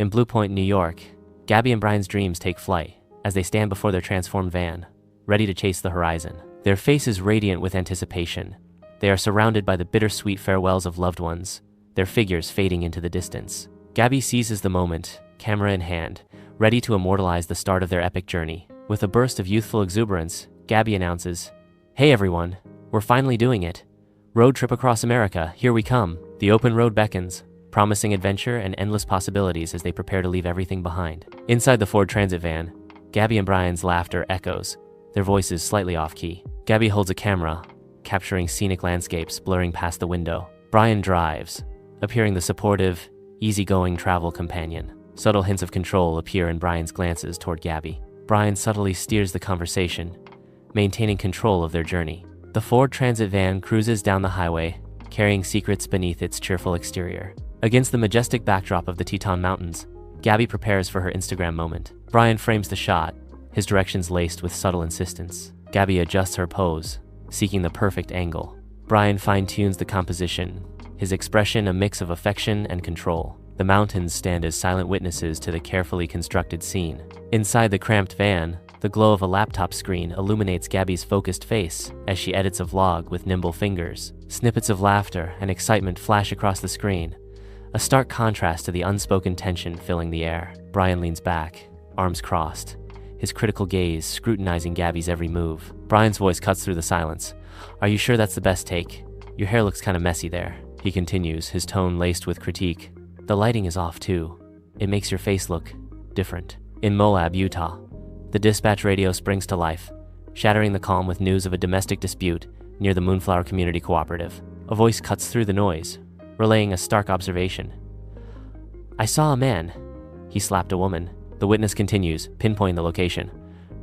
In Blue Point, New York, Gabby and Brian's dreams take flight as they stand before their transformed van, ready to chase the horizon. Their faces radiant with anticipation. They are surrounded by the bittersweet farewells of loved ones, their figures fading into the distance. Gabby seizes the moment, camera in hand, ready to immortalize the start of their epic journey. With a burst of youthful exuberance, Gabby announces, "Hey everyone, we're finally doing it. Road trip across America, here we come." The open road beckons, promising adventure and endless possibilities as they prepare to leave everything behind. Inside the Ford Transit van, Gabby and Brian's laughter echoes, their voices slightly off-key. Gabby holds a camera, capturing scenic landscapes blurring past the window. Brian drives, appearing the supportive, easygoing travel companion. Subtle hints of control appear in Brian's glances toward Gabby. Brian subtly steers the conversation, maintaining control of their journey. The Ford Transit van cruises down the highway, carrying secrets beneath its cheerful exterior. Against the majestic backdrop of the Teton Mountains, Gabby prepares for her Instagram moment. Brian frames the shot, his directions laced with subtle insistence. Gabby adjusts her pose, seeking the perfect angle. Brian fine-tunes the composition, his expression a mix of affection and control. The mountains stand as silent witnesses to the carefully constructed scene. Inside the cramped van, the glow of a laptop screen illuminates Gabby's focused face as she edits a vlog with nimble fingers. Snippets of laughter and excitement flash across the screen, a stark contrast to the unspoken tension filling the air. Brian leans back, arms crossed, his critical gaze scrutinizing Gabby's every move. Brian's voice cuts through the silence. "Are you sure that's the best take? Your hair looks kind of messy there." He continues, his tone laced with critique. "The lighting is off too. It makes your face look different." In Moab, Utah, the dispatch radio springs to life, shattering the calm with news of a domestic dispute near the Moonflower Community Cooperative. A voice cuts through the noise, relaying a stark observation. "I saw a man. He slapped a woman." The witness continues, pinpointing the location.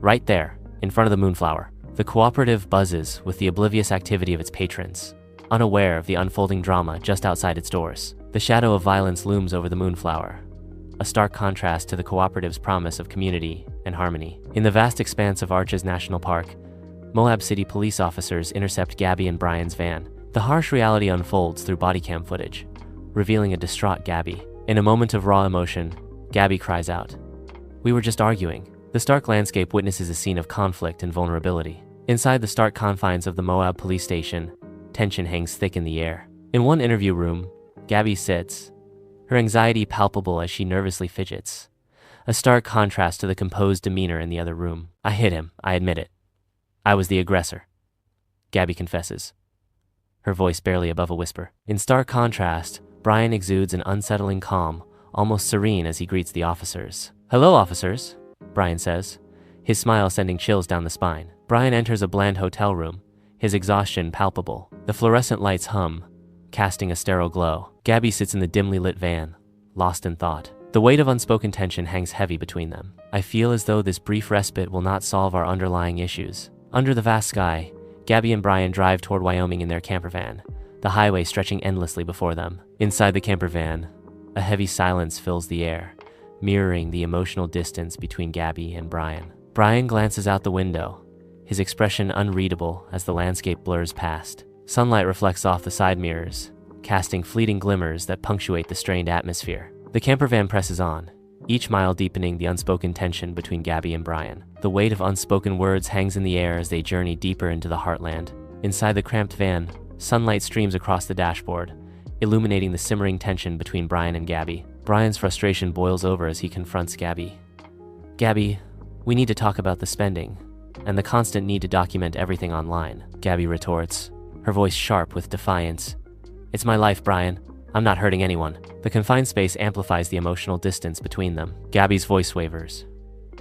"Right there, in front of the Moonflower." The cooperative buzzes with the oblivious activity of its patrons, unaware of the unfolding drama just outside its doors. The shadow of violence looms over the Moonflower, a stark contrast to the cooperative's promise of community and harmony. In the vast expanse of Arches National Park, Moab City police officers intercept Gabby and Brian's van. The harsh reality unfolds through body cam footage, revealing a distraught Gabby. In a moment of raw emotion, Gabby cries out, "We were just arguing." The stark landscape witnesses a scene of conflict and vulnerability. Inside the stark confines of the Moab police station, tension hangs thick in the air. In one interview room, Gabby sits, her anxiety palpable as she nervously fidgets, a stark contrast to the composed demeanor in the other room. "I hit him, I admit it. I was the aggressor," Gabby confesses, her voice barely above a whisper. In stark contrast, Brian exudes an unsettling calm, almost serene as he greets the officers. "Hello, officers," Brian says, his smile sending chills down the spine. Brian enters a bland hotel room, his exhaustion palpable. The fluorescent lights hum, casting a sterile glow. Gabby sits in the dimly lit van, lost in thought. The weight of unspoken tension hangs heavy between them. "I feel as though this brief respite will not solve our underlying issues." Under the vast sky, Gabby and Brian drive toward Wyoming in their camper van, the highway stretching endlessly before them. Inside the camper van, a heavy silence fills the air, mirroring the emotional distance between Gabby and Brian. Brian glances out the window, his expression unreadable as the landscape blurs past. Sunlight reflects off the side mirrors, casting fleeting glimmers that punctuate the strained atmosphere. The camper van presses on, each mile deepening the unspoken tension between Gabby and Brian. The weight of unspoken words hangs in the air as they journey deeper into the heartland. Inside the cramped van, sunlight streams across the dashboard, illuminating the simmering tension between Brian and Gabby. Brian's frustration boils over as he confronts Gabby. "Gabby, we need to talk about the spending and the constant need to document everything online," Gabby retorts, her voice sharp with defiance. "It's my life, Brian. I'm not hurting anyone." The confined space amplifies the emotional distance between them. Gabby's voice wavers,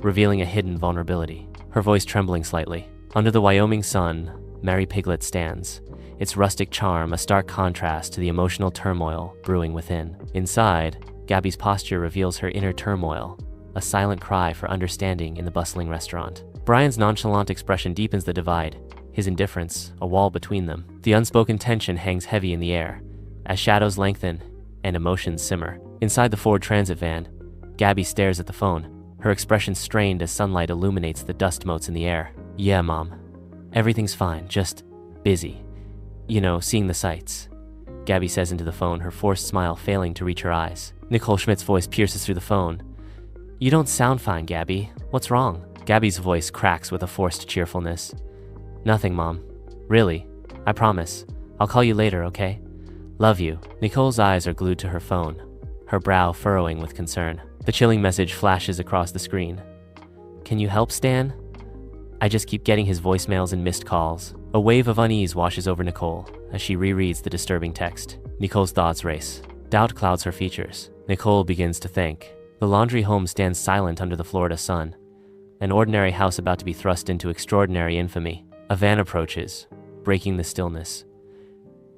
revealing a hidden vulnerability, her voice trembling slightly. Under the Wyoming sun, Mary Piglet stands, its rustic charm a stark contrast to the emotional turmoil brewing within. Inside, Gabby's posture reveals her inner turmoil, a silent cry for understanding in the bustling restaurant. Brian's nonchalant expression deepens the divide, his indifference a wall between them. The unspoken tension hangs heavy in the air, as shadows lengthen and emotions simmer. Inside the Ford Transit van, Gabby stares at the phone, her expression strained as sunlight illuminates the dust motes in the air. "Yeah, Mom. Everything's fine, just busy. You know, seeing the sights." Gabby says into the phone, her forced smile failing to reach her eyes. Nicole Schmidt's voice pierces through the phone. "You don't sound fine, Gabby. What's wrong?" Gabby's voice cracks with a forced cheerfulness. "Nothing, Mom. Really. I promise. I'll call you later, okay? Love you." Nicole's eyes are glued to her phone, her brow furrowing with concern. The chilling message flashes across the screen. "Can you help, Stan? I just keep getting his voicemails and missed calls." A wave of unease washes over Nicole as she rereads the disturbing text. Nicole's thoughts race. Doubt clouds her features. Nicole begins to think. The laundry home stands silent under the Florida sun, an ordinary house about to be thrust into extraordinary infamy. A van approaches, breaking the stillness.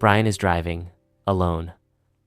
Brian is driving, alone,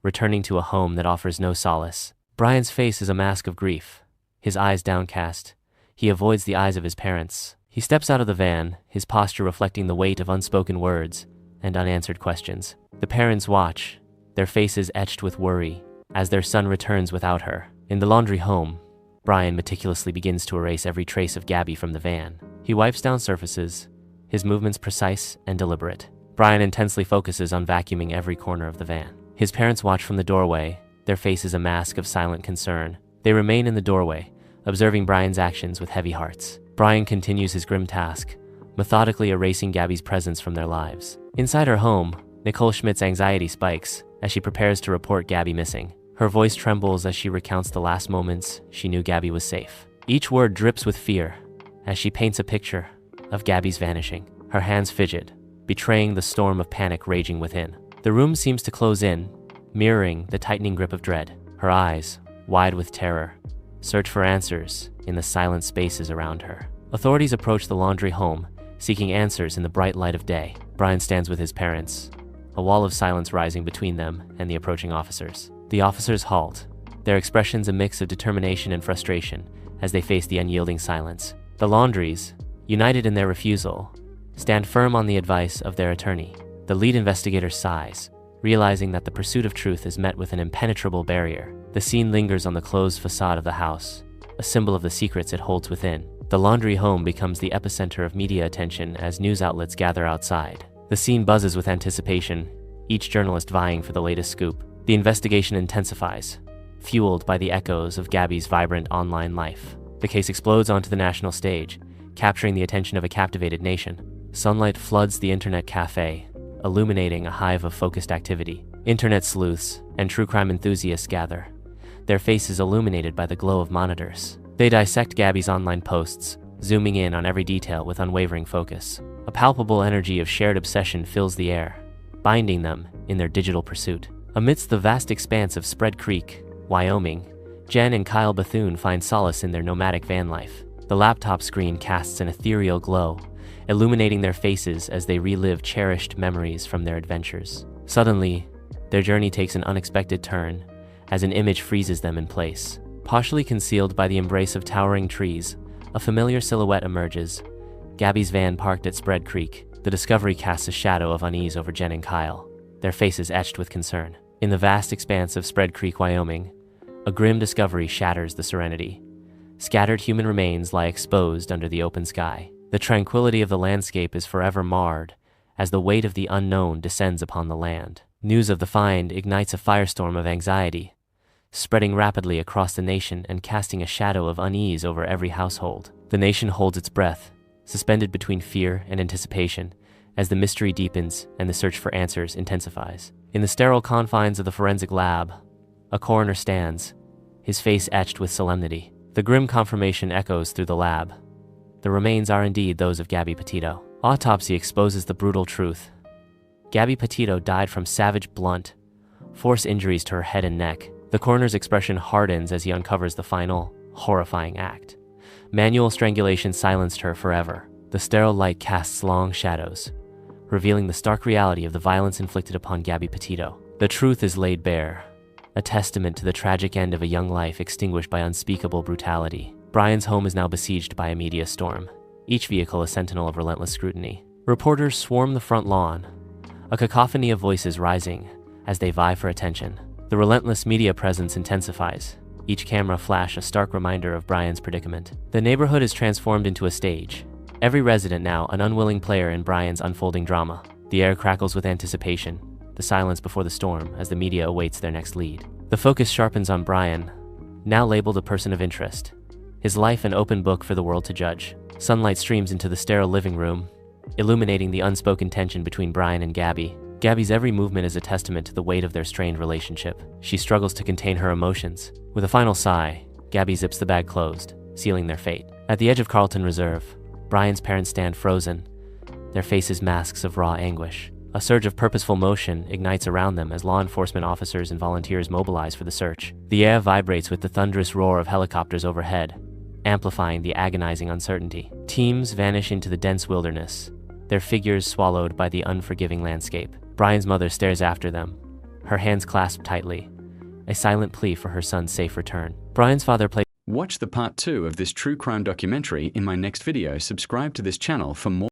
returning to a home that offers no solace. Brian's face is a mask of grief, his eyes downcast. He avoids the eyes of his parents. He steps out of the van, his posture reflecting the weight of unspoken words and unanswered questions. The parents watch, their faces etched with worry, as their son returns without her. In the laundry home, Brian meticulously begins to erase every trace of Gabby from the van. He wipes down surfaces, his movements precise and deliberate. Brian intensely focuses on vacuuming every corner of the van. His parents watch from the doorway, their faces a mask of silent concern. They remain in the doorway, observing Brian's actions with heavy hearts. Brian continues his grim task, methodically erasing Gabby's presence from their lives. Inside her home, Nicole Schmidt's anxiety spikes as she prepares to report Gabby missing. Her voice trembles as she recounts the last moments she knew Gabby was safe. Each word drips with fear as she paints a picture of Gabby's vanishing. Her hands fidget, betraying the storm of panic raging within. The room seems to close in, mirroring the tightening grip of dread. Her eyes, wide with terror, search for answers in the silent spaces around her. Authorities approach the laundry home, seeking answers in the bright light of day. Brian stands with his parents, a wall of silence rising between them and the approaching officers. The officers halt, their expressions a mix of determination and frustration as they face the unyielding silence. The Laundries, united in their refusal, stand firm on the advice of their attorney. The lead investigator sighs, realizing that the pursuit of truth is met with an impenetrable barrier. The scene lingers on the closed facade of the house, a symbol of the secrets it holds within. The laundry home becomes the epicenter of media attention as news outlets gather outside. The scene buzzes with anticipation, each journalist vying for the latest scoop. The investigation intensifies, fueled by the echoes of Gabby's vibrant online life. The case explodes onto the national stage, capturing the attention of a captivated nation. Sunlight floods the internet cafe, illuminating a hive of focused activity. Internet sleuths and true crime enthusiasts gather, their faces illuminated by the glow of monitors. They dissect Gabby's online posts, zooming in on every detail with unwavering focus. A palpable energy of shared obsession fills the air, binding them in their digital pursuit. Amidst the vast expanse of Spread Creek, Wyoming, Jen and Kyle Bethune find solace in their nomadic van life. The laptop screen casts an ethereal glow, illuminating their faces as they relive cherished memories from their adventures. Suddenly, their journey takes an unexpected turn as an image freezes them in place. Partially concealed by the embrace of towering trees, a familiar silhouette emerges. Gabby's van parked at Spread Creek. The discovery casts a shadow of unease over Jen and Kyle, their faces etched with concern. In the vast expanse of Spread Creek, Wyoming, a grim discovery shatters the serenity. Scattered human remains lie exposed under the open sky. The tranquility of the landscape is forever marred as the weight of the unknown descends upon the land. News of the find ignites a firestorm of anxiety, spreading rapidly across the nation and casting a shadow of unease over every household. The nation holds its breath, suspended between fear and anticipation, as the mystery deepens and the search for answers intensifies. In the sterile confines of the forensic lab, a coroner stands, his face etched with solemnity. The grim confirmation echoes through the lab. The remains are indeed those of Gabby Petito. Autopsy exposes the brutal truth. Gabby Petito died from savage, blunt, force injuries to her head and neck. The coroner's expression hardens as he uncovers the final, horrifying act. Manual strangulation silenced her forever. The sterile light casts long shadows, revealing the stark reality of the violence inflicted upon Gabby Petito. The truth is laid bare, a testament to the tragic end of a young life extinguished by unspeakable brutality. Brian's home is now besieged by a media storm, each vehicle a sentinel of relentless scrutiny. Reporters swarm the front lawn, a cacophony of voices rising as they vie for attention. The relentless media presence intensifies, each camera flash a stark reminder of Brian's predicament. The neighborhood is transformed into a stage, every resident now an unwilling player in Brian's unfolding drama. The air crackles with anticipation, the silence before the storm, as the media awaits their next lead. The focus sharpens on Brian, now labeled a person of interest. His life an open book for the world to judge. Sunlight streams into the sterile living room, illuminating the unspoken tension between Brian and Gabby. Gabby's every movement is a testament to the weight of their strained relationship. She struggles to contain her emotions. With a final sigh, Gabby zips the bag closed, sealing their fate. At the edge of Carlton Reserve, Brian's parents stand frozen, their faces masks of raw anguish. A surge of purposeful motion ignites around them as law enforcement officers and volunteers mobilize for the search. The air vibrates with the thunderous roar of helicopters overhead, amplifying the agonizing uncertainty. Teams vanish into the dense wilderness, their figures swallowed by the unforgiving landscape. Brian's mother stares after them, her hands clasped tightly, a silent plea for her son's safe return. Brian's father plays. Watch the part 2 of this true crime documentary in my next video. Subscribe to this channel for more.